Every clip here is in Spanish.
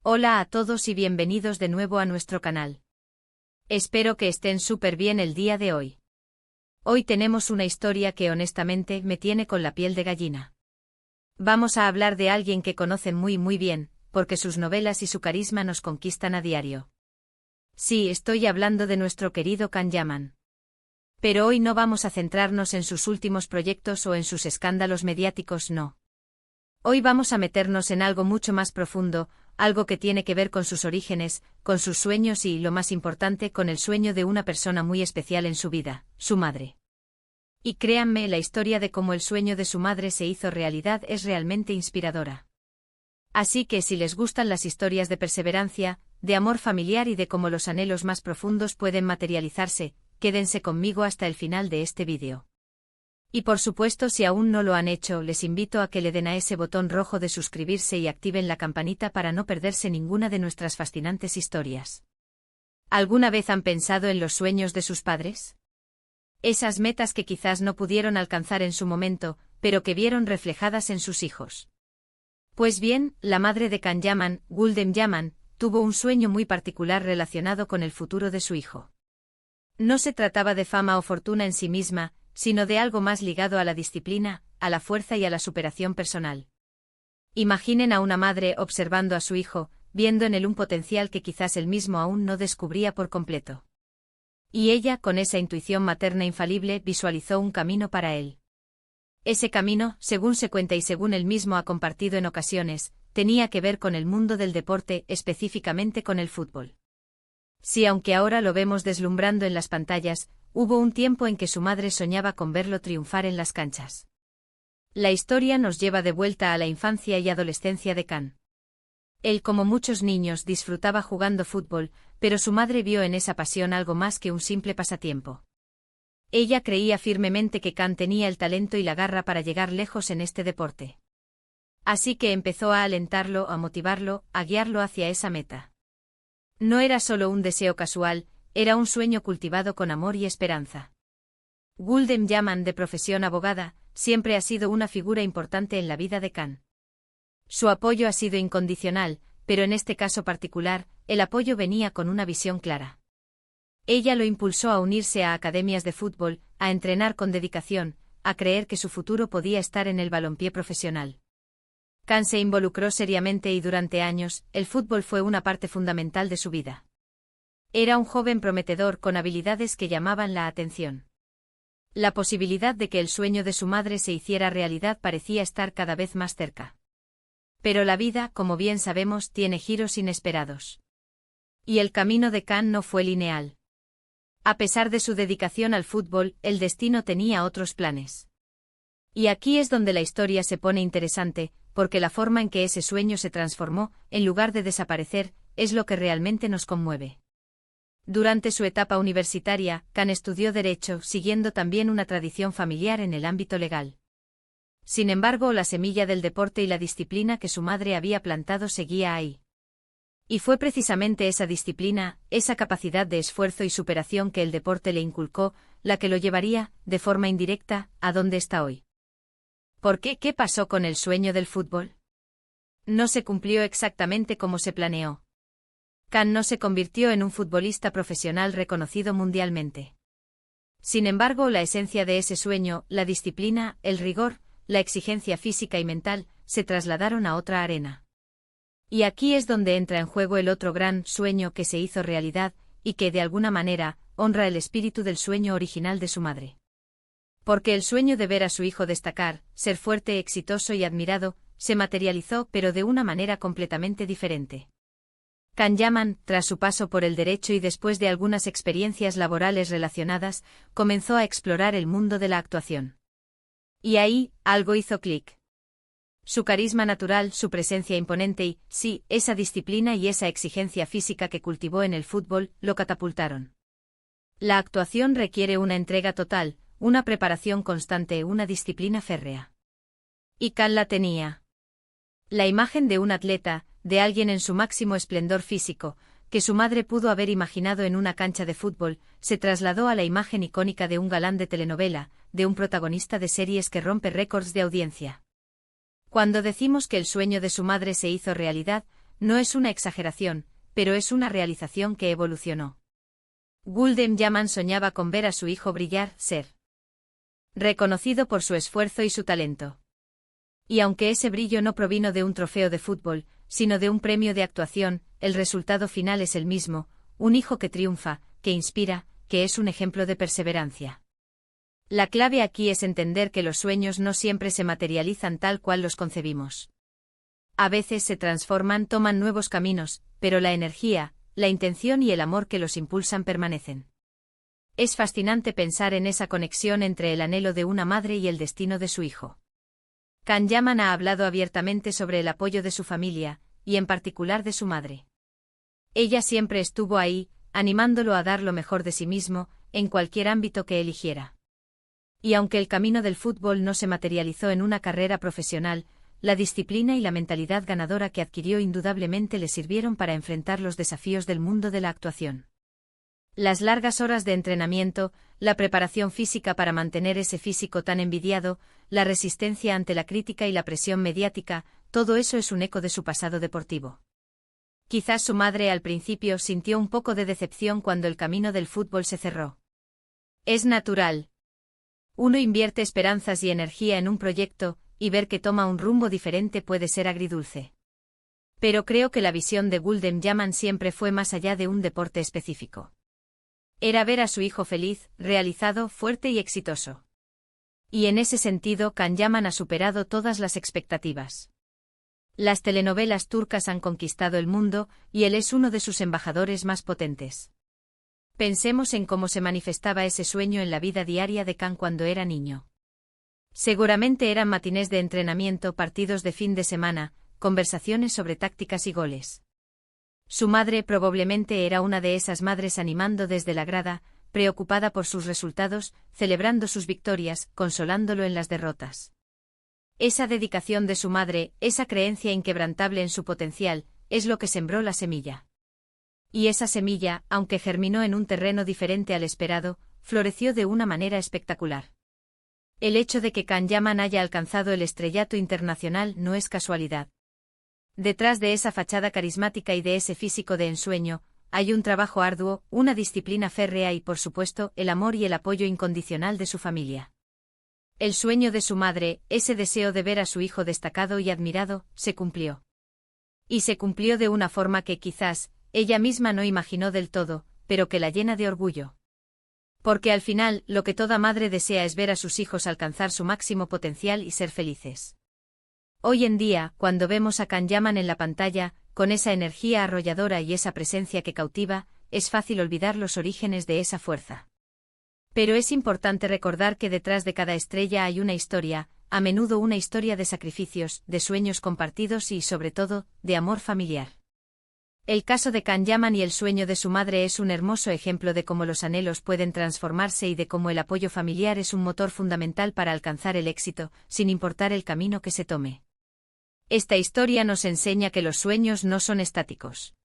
Hola a todos y bienvenidos de nuevo a nuestro canal. Espero que estén súper bien el día de hoy. Hoy tenemos una historia que honestamente me tiene con la piel de gallina. Vamos a hablar de alguien que conocen muy bien, porque sus novelas y su carisma nos conquistan a diario. Sí, estoy hablando de nuestro querido Can Yaman. Pero hoy no vamos a centrarnos en sus últimos proyectos o en sus escándalos mediáticos, no. Hoy vamos a meternos en algo mucho más profundo, algo que tiene que ver con sus orígenes, con sus sueños y, lo más importante, con el sueño de una persona muy especial en su vida, su madre. Y créanme, la historia de cómo el sueño de su madre se hizo realidad es realmente inspiradora. Así que si les gustan las historias de perseverancia, de amor familiar y de cómo los anhelos más profundos pueden materializarse, quédense conmigo hasta el final de este vídeo. Y por supuesto, si aún no lo han hecho, les invito a que le den a ese botón rojo de suscribirse y activen la campanita para no perderse ninguna de nuestras fascinantes historias. ¿Alguna vez han pensado en los sueños de sus padres? Esas metas que quizás no pudieron alcanzar en su momento, pero que vieron reflejadas en sus hijos. Pues bien, la madre de Can Yaman, Gulden Yaman, tuvo un sueño muy particular relacionado con el futuro de su hijo. No se trataba de fama o fortuna en sí misma, sino de algo más ligado a la disciplina, a la fuerza y a la superación personal. Imaginen a una madre observando a su hijo, viendo en él un potencial que quizás él mismo aún no descubría por completo. Y ella, con esa intuición materna infalible, visualizó un camino para él. Ese camino, según se cuenta y según él mismo ha compartido en ocasiones, tenía que ver con el mundo del deporte, específicamente con el fútbol. Sí, aunque ahora lo vemos deslumbrando en las pantallas, hubo un tiempo en que su madre soñaba con verlo triunfar en las canchas. La historia nos lleva de vuelta a la infancia y adolescencia de Can. Él, como muchos niños, disfrutaba jugando fútbol, pero su madre vio en esa pasión algo más que un simple pasatiempo. Ella creía firmemente que Can tenía el talento y la garra para llegar lejos en este deporte. Así que empezó a alentarlo, a motivarlo, a guiarlo hacia esa meta. No era solo un deseo casual, era un sueño cultivado con amor y esperanza. Gulden Yaman, de profesión abogada, siempre ha sido una figura importante en la vida de Can. Su apoyo ha sido incondicional, pero en este caso particular, el apoyo venía con una visión clara. Ella lo impulsó a unirse a academias de fútbol, a entrenar con dedicación, a creer que su futuro podía estar en el balompié profesional. Can se involucró seriamente y durante años, el fútbol fue una parte fundamental de su vida. Era un joven prometedor con habilidades que llamaban la atención. La posibilidad de que el sueño de su madre se hiciera realidad parecía estar cada vez más cerca. Pero la vida, como bien sabemos, tiene giros inesperados. Y el camino de Can no fue lineal. A pesar de su dedicación al fútbol, el destino tenía otros planes. Y aquí es donde la historia se pone interesante, porque la forma en que ese sueño se transformó, en lugar de desaparecer, es lo que realmente nos conmueve. Durante su etapa universitaria, Can estudió Derecho, siguiendo también una tradición familiar en el ámbito legal. Sin embargo, la semilla del deporte y la disciplina que su madre había plantado seguía ahí. Y fue precisamente esa disciplina, esa capacidad de esfuerzo y superación que el deporte le inculcó, la que lo llevaría, de forma indirecta, a donde está hoy. ¿Por qué? ¿Qué pasó con el sueño del fútbol? No se cumplió exactamente como se planeó. Can no se convirtió en un futbolista profesional reconocido mundialmente. Sin embargo, la esencia de ese sueño, la disciplina, el rigor, la exigencia física y mental, se trasladaron a otra arena. Y aquí es donde entra en juego el otro gran sueño que se hizo realidad, y que, de alguna manera, honra el espíritu del sueño original de su madre. Porque el sueño de ver a su hijo destacar, ser fuerte, exitoso y admirado, se materializó, pero de una manera completamente diferente. Can Yaman, tras su paso por el derecho y después de algunas experiencias laborales relacionadas, comenzó a explorar el mundo de la actuación. Y ahí, algo hizo clic. Su carisma natural, su presencia imponente y, sí, esa disciplina y esa exigencia física que cultivó en el fútbol, lo catapultaron. La actuación requiere una entrega total, una preparación constante, una disciplina férrea. Y Can la tenía. La imagen de un atleta, de alguien en su máximo esplendor físico, que su madre pudo haber imaginado en una cancha de fútbol, se trasladó a la imagen icónica de un galán de telenovela, de un protagonista de series que rompe récords de audiencia. Cuando decimos que el sueño de su madre se hizo realidad, No es una exageración, pero es una realización que evolucionó. Gulden Yaman soñaba con ver a su hijo brillar, ser reconocido por su esfuerzo y su talento. Y aunque ese brillo no provino de un trofeo de fútbol, sino de un premio de actuación, el resultado final es el mismo, un hijo que triunfa, que inspira, que es un ejemplo de perseverancia. La clave aquí es entender que los sueños no siempre se materializan tal cual los concebimos. A veces se transforman, toman nuevos caminos, pero la energía, la intención y el amor que los impulsan permanecen. Es fascinante pensar en esa conexión entre el anhelo de una madre y el destino de su hijo. Can Yaman ha hablado abiertamente sobre el apoyo de su familia, y en particular de su madre. Ella siempre estuvo ahí, animándolo a dar lo mejor de sí mismo, en cualquier ámbito que eligiera. Y aunque el camino del fútbol no se materializó en una carrera profesional, la disciplina y la mentalidad ganadora que adquirió indudablemente le sirvieron para enfrentar los desafíos del mundo de la actuación. Las largas horas de entrenamiento, la preparación física para mantener ese físico tan envidiado, la resistencia ante la crítica y la presión mediática, todo eso es un eco de su pasado deportivo. Quizás su madre al principio sintió un poco de decepción cuando el camino del fútbol se cerró. Es natural. Uno invierte esperanzas y energía en un proyecto, y ver que toma un rumbo diferente puede ser agridulce. Pero creo que la visión de Gulden Yaman siempre fue más allá de un deporte específico. Era ver a su hijo feliz, realizado, fuerte y exitoso. Y en ese sentido Can Yaman ha superado todas las expectativas. Las telenovelas turcas han conquistado el mundo, y él es uno de sus embajadores más potentes. Pensemos en cómo se manifestaba ese sueño en la vida diaria de Can cuando era niño. Seguramente eran matinés de entrenamiento, partidos de fin de semana, conversaciones sobre tácticas y goles. Su madre probablemente era una de esas madres animando desde la grada, preocupada por sus resultados, celebrando sus victorias, consolándolo en las derrotas. Esa dedicación de su madre, esa creencia inquebrantable en su potencial, es lo que sembró la semilla. Y esa semilla, aunque germinó en un terreno diferente al esperado, floreció de una manera espectacular. El hecho de que Can Yaman haya alcanzado el estrellato internacional no es casualidad. Detrás de esa fachada carismática y de ese físico de ensueño, hay un trabajo arduo, una disciplina férrea y, por supuesto, el amor y el apoyo incondicional de su familia. El sueño de su madre, ese deseo de ver a su hijo destacado y admirado, se cumplió. Y se cumplió de una forma que quizás, ella misma no imaginó del todo, pero que la llena de orgullo. Porque al final, lo que toda madre desea es ver a sus hijos alcanzar su máximo potencial y ser felices. Hoy en día, cuando vemos a Can Yaman en la pantalla, con esa energía arrolladora y esa presencia que cautiva, es fácil olvidar los orígenes de esa fuerza. Pero es importante recordar que detrás de cada estrella hay una historia, a menudo una historia de sacrificios, de sueños compartidos y, sobre todo, de amor familiar. El caso de Can Yaman y el sueño de su madre es un hermoso ejemplo de cómo los anhelos pueden transformarse y de cómo el apoyo familiar es un motor fundamental para alcanzar el éxito, sin importar el camino que se tome. Esta historia nos enseña que los sueños no son estáticos.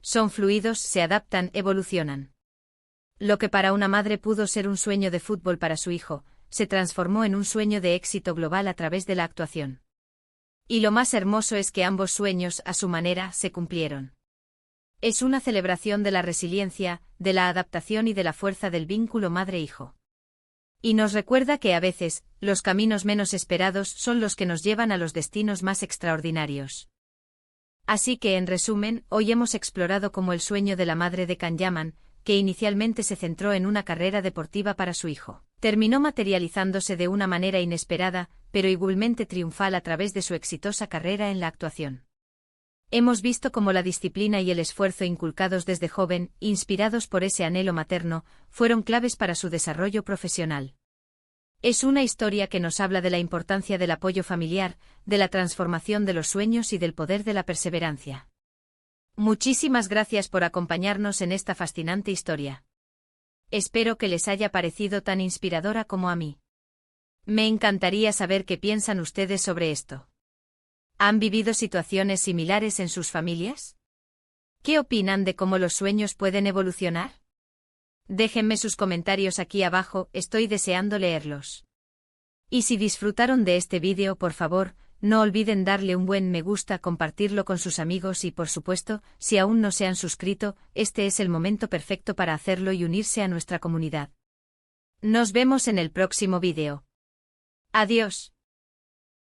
Son fluidos, se adaptan, evolucionan. Lo que para una madre pudo ser un sueño de fútbol para su hijo, se transformó en un sueño de éxito global a través de la actuación. Y lo más hermoso es que ambos sueños, a su manera, se cumplieron. Es una celebración de la resiliencia, de la adaptación y de la fuerza del vínculo madre-hijo. Y nos recuerda que a veces, los caminos menos esperados son los que nos llevan a los destinos más extraordinarios. Así que, en resumen, hoy hemos explorado cómo el sueño de la madre de Can Yaman, que inicialmente se centró en una carrera deportiva para su hijo, terminó materializándose de una manera inesperada, pero igualmente triunfal a través de su exitosa carrera en la actuación. Hemos visto cómo la disciplina y el esfuerzo inculcados desde joven, inspirados por ese anhelo materno, fueron claves para su desarrollo profesional. Es una historia que nos habla de la importancia del apoyo familiar, de la transformación de los sueños y del poder de la perseverancia. Muchísimas gracias por acompañarnos en esta fascinante historia. Espero que les haya parecido tan inspiradora como a mí. Me encantaría saber qué piensan ustedes sobre esto. ¿Han vivido situaciones similares en sus familias? ¿Qué opinan de cómo los sueños pueden evolucionar? Déjenme sus comentarios aquí abajo, estoy deseando leerlos. Y si disfrutaron de este vídeo, por favor, No olviden darle un buen me gusta, compartirlo con sus amigos y por supuesto, si aún no se han suscrito, este es el momento perfecto para hacerlo y unirse a nuestra comunidad. Nos vemos en el próximo vídeo. Adiós.